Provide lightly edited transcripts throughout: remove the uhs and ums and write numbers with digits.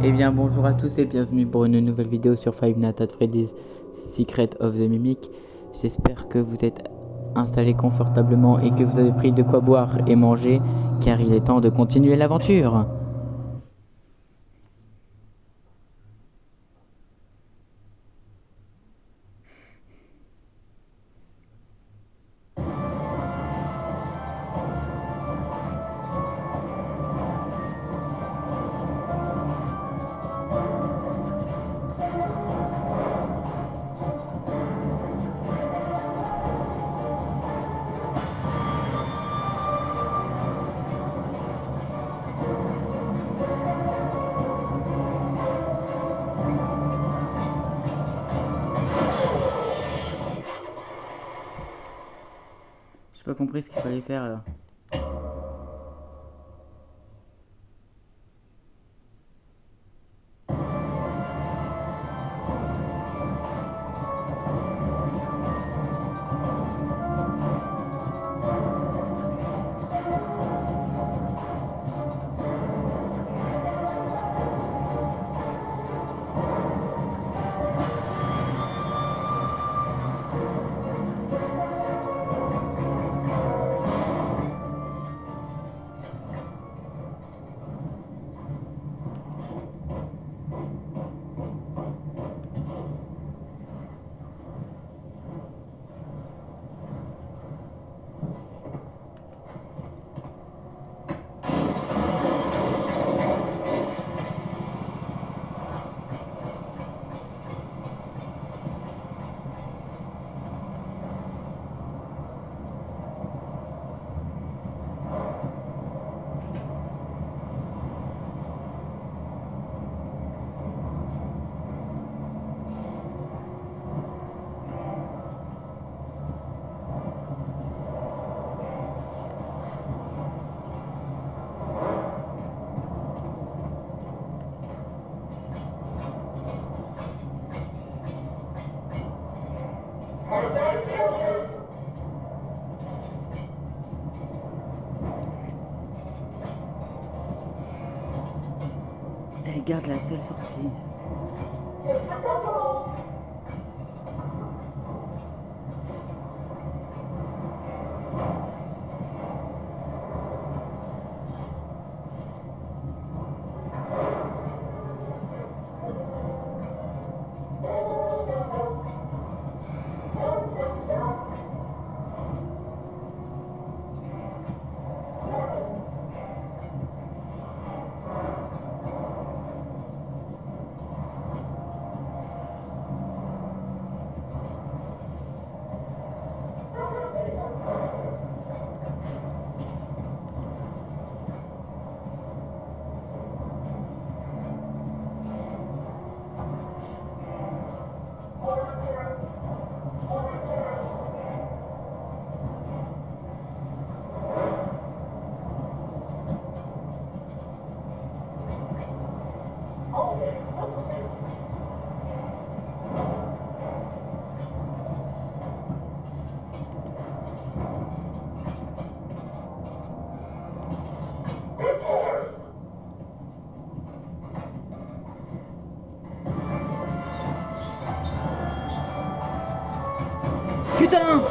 Eh bien bonjour à tous et bienvenue pour une nouvelle vidéo sur Five Nights at Freddy's Secret of the Mimic. J'espère que vous êtes installés confortablement et que vous avez pris de quoi boire et manger, car il est temps de continuer l'aventure. J'ai pas compris ce qu'il fallait faire là. Elle garde la seule sortie. Putain!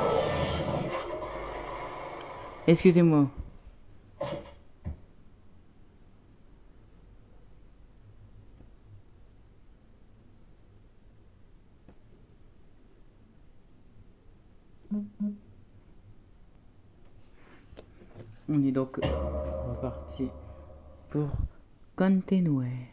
Excusez-moi. On est donc reparti pour continuer.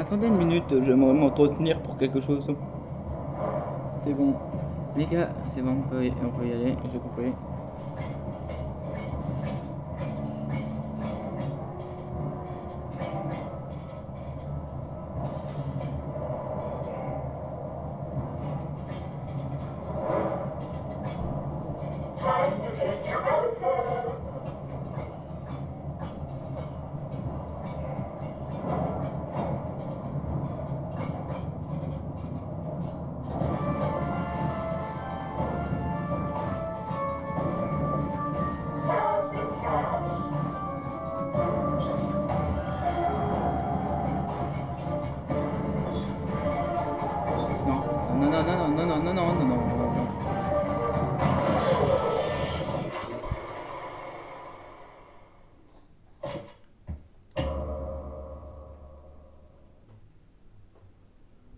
Attendez une minute, j'aimerais m'entretenir pour quelque chose. C'est bon. Les gars, c'est bon, on peut y aller, j'ai compris. Non.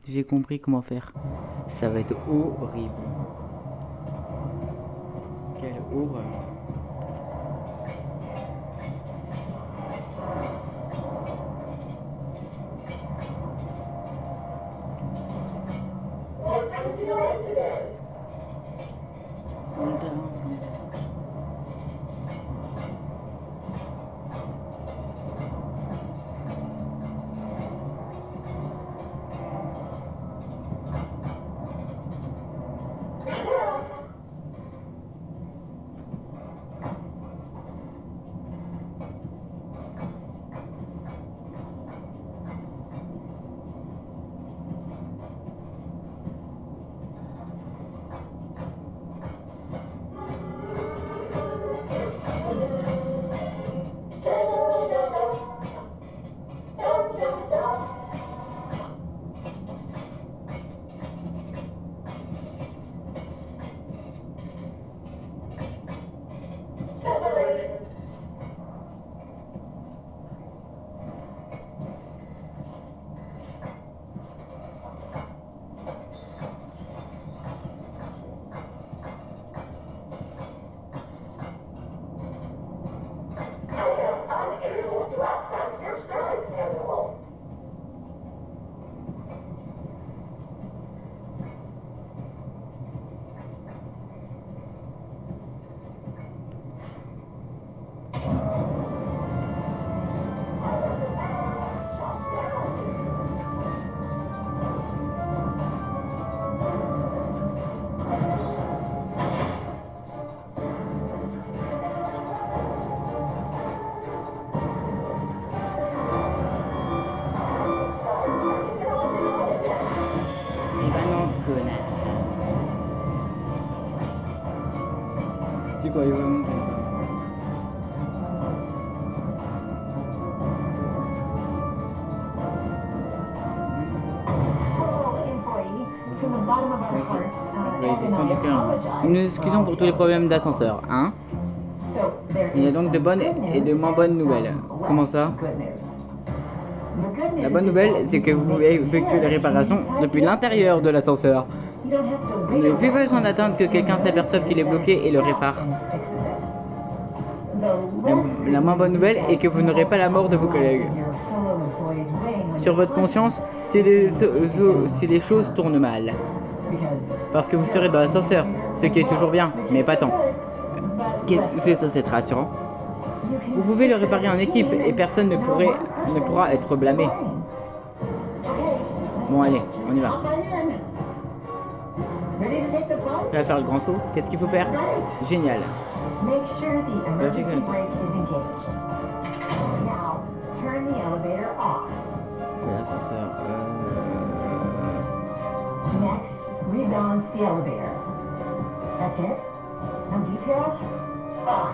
J'ai compris comment faire. Ça va être horrible. Quelle horreur. Tu croyais vraiment que... Nous nous excusons pour tous les problèmes d'ascenseur, hein? Il y a donc de bonnes et de moins bonnes nouvelles. Comment ça? La bonne nouvelle, c'est que vous pouvez effectuer les réparations depuis l'intérieur de l'ascenseur. Vous n'avez plus besoin d'attendre que quelqu'un s'aperçoive qu'il est bloqué et le répare. La moins bonne nouvelle est que vous n'aurez pas la mort de vos collègues. Sur votre conscience, si les choses tournent mal. Parce que vous serez dans l'ascenseur, ce qui est toujours bien, mais pas tant. C'est ça, c'est rassurant. Vous pouvez le réparer en équipe et personne ne pourra être blâmé. Bon allez, on y va. Tu vas faire le grand saut. Qu'est-ce qu'il faut faire? Génial. L'ascenseur. Next, rebalance the elevator. That's it? No details? Ugh.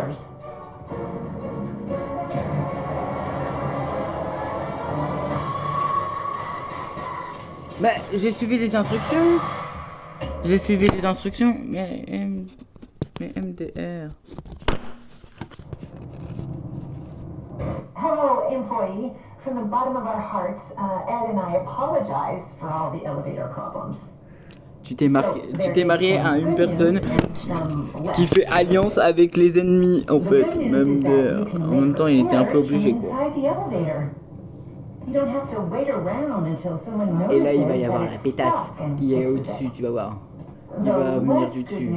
doors. Bah, j'ai suivi les instructions. J'ai suivi les instructions, mais MDR. Hello, employee. From the bottom of our hearts, Ed and I apologize for all the elevator problems. Tu t'es marié à une personne qui fait alliance avec les ennemis, en fait. Même en même temps, il était un peu obligé, quoi. Et là, il va y avoir la pétasse qui est au-dessus, tu vas voir. Il va venir du dessus.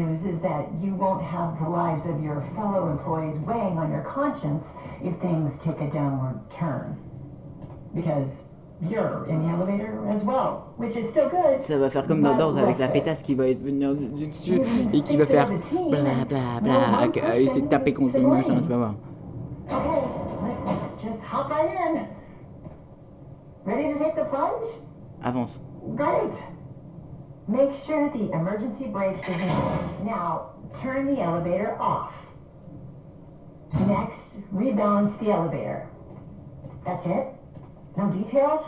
Ça va faire comme dans Doors avec la pétasse qui va venir du dessus et qui va faire bla bla bla et c'est taper contre le machin, tu vas voir. Avance. Great. Make sure the emergency brake is in. Now, turn the elevator off. Next, rebalance the elevator. That's it? No details?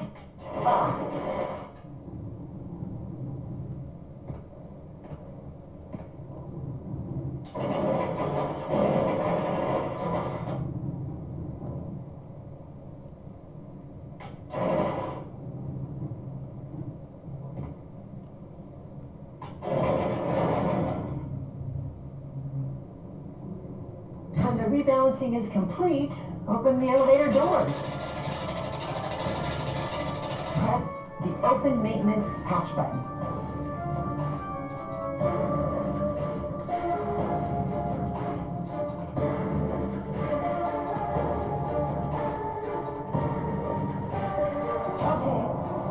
Ugh. When the rebalancing is complete, open the elevator doors. Press the open maintenance hatch button. Okay,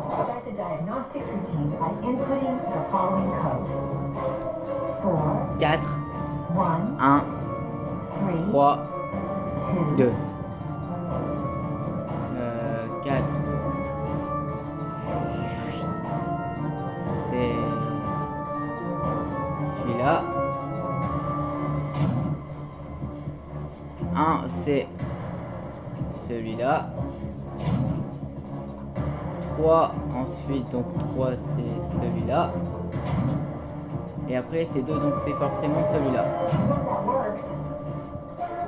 start the diagnostics routine by inputting the following code. 4, 4, 1, 1, 3, 2. 4. C'est celui-là. 1, c'est celui-là. 3, ensuite, donc 3, c'est celui-là. Et après, c'est 2, donc c'est forcément celui-là.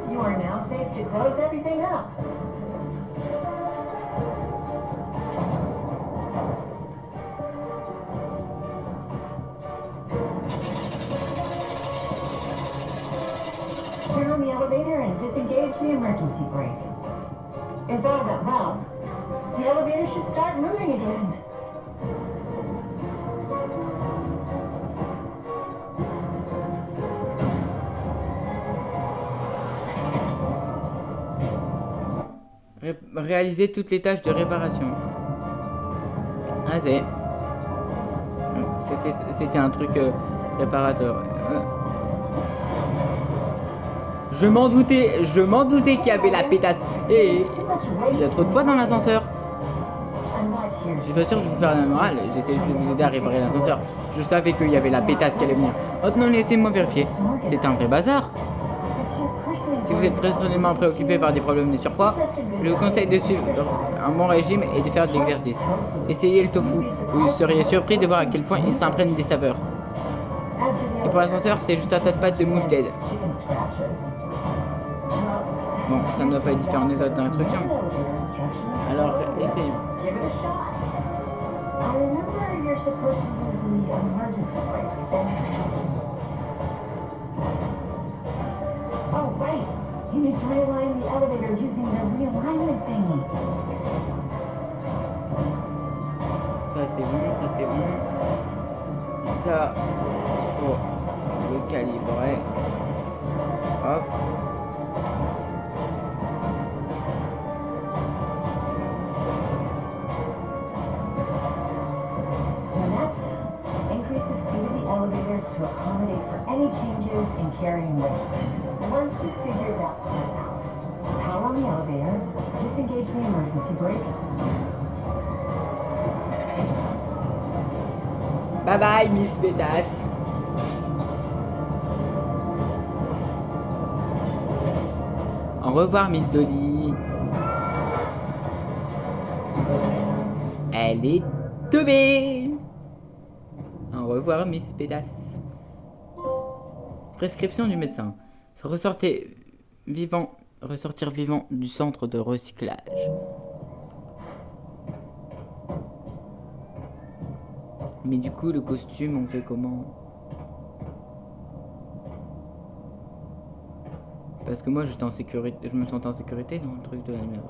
You are now safe to close everything up. Turn on the elevator and disengage the emergency brake. If all went well, the elevator should start moving again. Réaliser toutes les tâches de réparation. Ah, c'était un truc réparateur. Je m'en doutais qu'il y avait la pétasse. Et il y a trop de fois dans l'ascenseur. Je suis pas sûr que je vais faire la morale. J'essaie juste de vous aider à réparer l'ascenseur. Je savais qu'il y avait la pétasse qui allait venir. Maintenant, laissez-moi vérifier. C'est un vrai bazar. Si vous êtes personnellement préoccupé par des problèmes de surpoids, je vous conseille de suivre un bon régime et de faire de l'exercice. Essayez le tofu. Vous seriez surpris de voir à quel point il s'imprègne des saveurs. Et pour l'ascenseur, c'est juste un tas de pâtes de mouche d'aide. Bon, ça ne doit pas être différent des autres instructions. Alors, essayons. Oh, right. You need to realign the elevator using the realignment thingy. Ça c'est bon, ça c'est bon. Ça, il faut le calibrer. Hop. Increase the speed of the elevator to accommodate for any changes in carrying weight. Once you figure that part out, power on the elevator, disengage the emergency brake. Bye bye, Miss Pétasse. revoir, Miss Dolly. Elle est tombée. Au revoir, Miss Pédasse. Prescription du médecin. Ressortir vivant du centre de recyclage. Mais du coup, le costume, on fait comment? Parce que moi, j'étais en sécurité, je me sentais en sécurité dans le truc de la merde.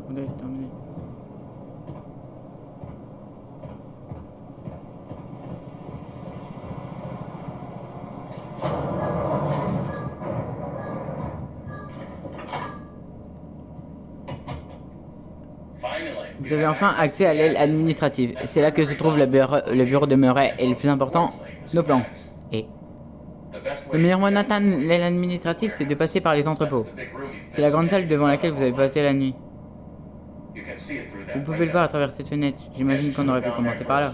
Allez, terminé. Vous avez enfin accès à l'aile administrative. C'est là que se trouve le bureau de Murray et le plus important, nos plans. Et le meilleur moyen d'atteindre l'aile administrative, c'est de passer par les entrepôts. C'est la grande salle devant laquelle vous avez passé la nuit. Vous pouvez le voir à travers cette fenêtre. J'imagine qu'on aurait pu commencer par là.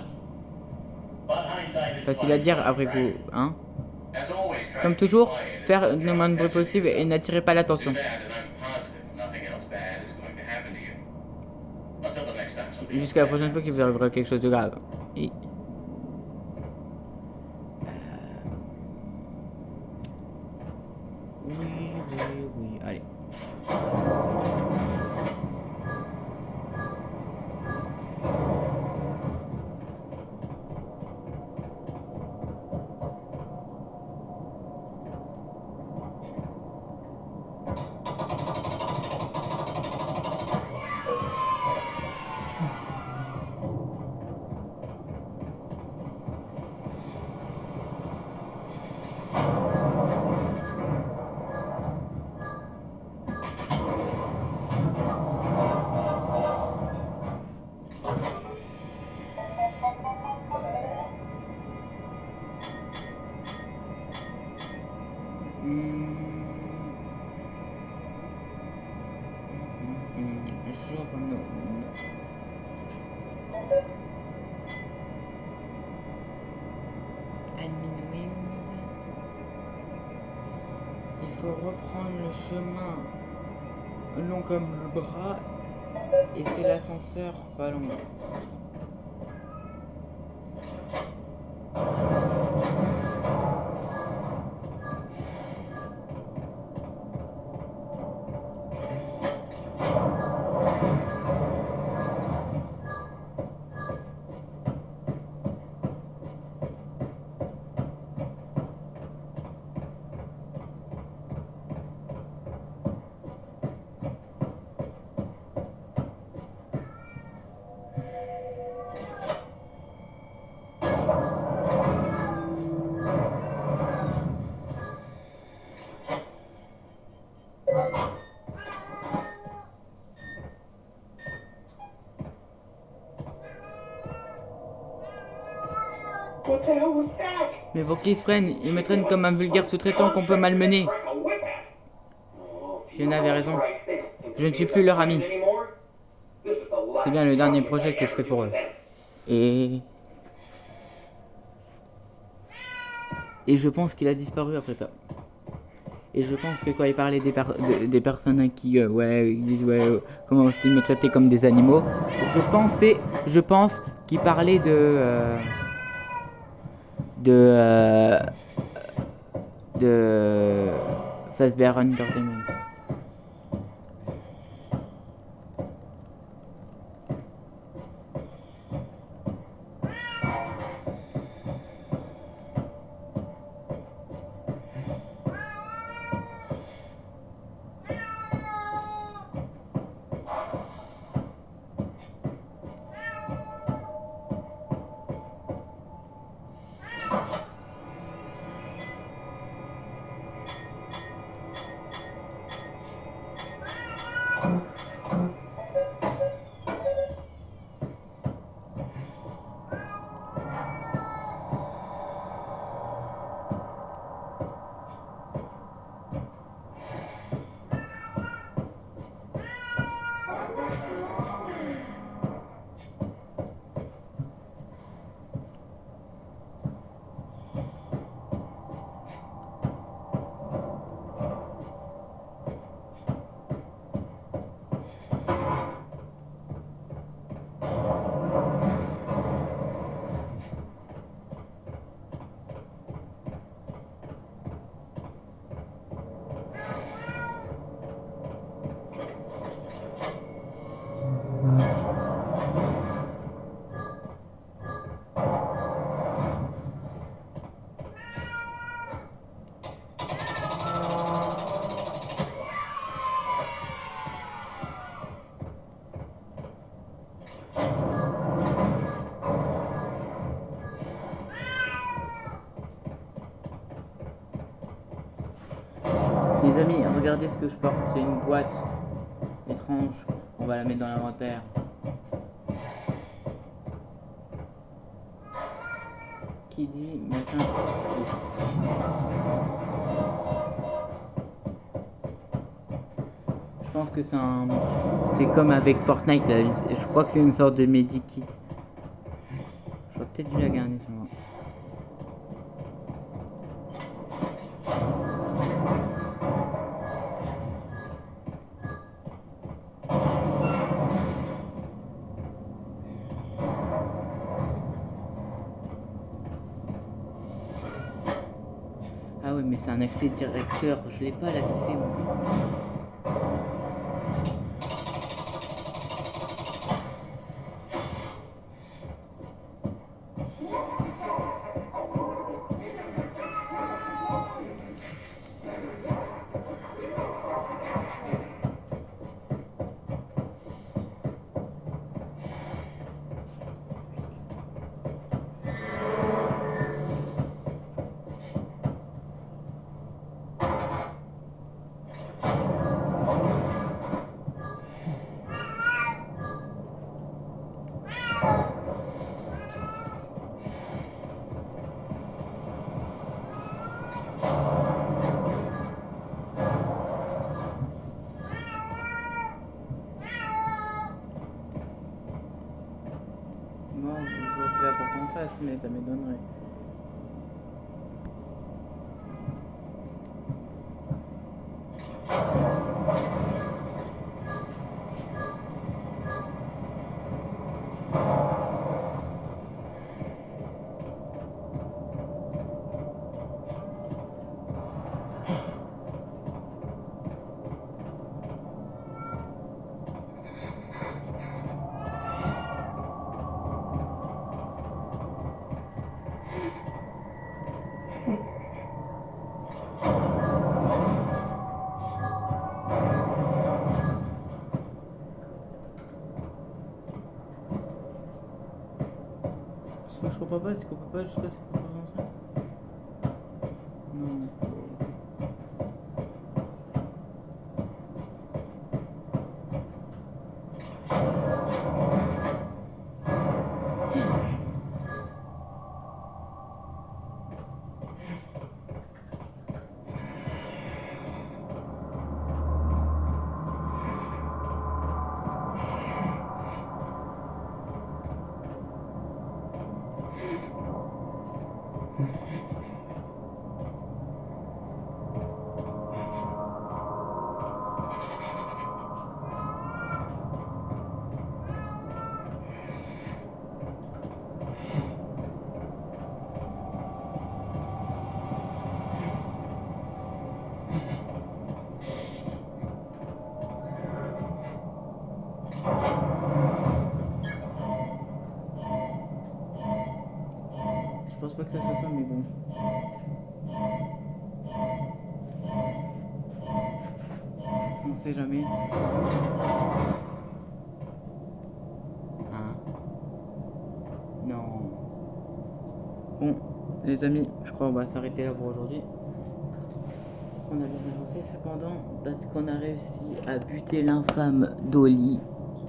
Facile à dire après coup, hein? Comme toujours, faire le moins de bruit possible et n'attirez pas l'attention. Jusqu'à la prochaine fois qu'il vous arrivera quelque chose de grave. Et... Oui, allez. Il faut reprendre le chemin long comme le bras et c'est l'ascenseur pas long. Mais pour qu'ils se prennent, ils me traînent comme un vulgaire sous-traitant qu'on peut malmener. Fiona avait raison. Je ne suis plus leur ami. C'est bien le dernier projet que je fais pour eux. Et je pense qu'il a disparu après ça. Et je pense que quand il parlait des personnes qui ils disent comment ils me traitaient comme des animaux, je pense qu'il parlait de Fazbear Entertainment. Les amis, regardez ce que je porte. C'est une boîte étrange. On va la mettre dans l'inventaire. Qui dit machin. Je pense que c'est comme avec Fortnite. Je crois que c'est une sorte de medikit. J'aurais peut-être dû la garder sur moi. Ah ouais, mais c'est un accès directeur. Je l'ai pas l'accès moi. Moi, je vois que la porte en face, mais ça m'étonnerait. Ce que je comprends pas, c'est qu'on peut pas, je sais pas si on peut pas faire ça. Non. Je pense pas que ça soit ça, mais bon. On sait jamais. Hein? Non. Bon, les amis, je crois qu'on va s'arrêter là pour aujourd'hui. On a bien avancé cependant parce qu'on a réussi à buter l'infâme Dolly,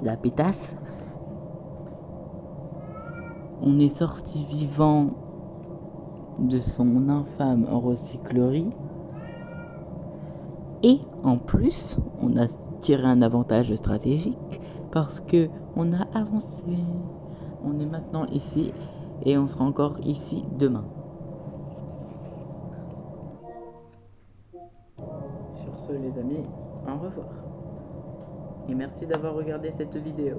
la pétasse. On est sorti vivant de son infâme recyclerie. Et en plus, on a tiré un avantage stratégique parce que on a avancé. On est maintenant ici et on sera encore ici demain. Sur ce les amis, au revoir. Et merci d'avoir regardé cette vidéo.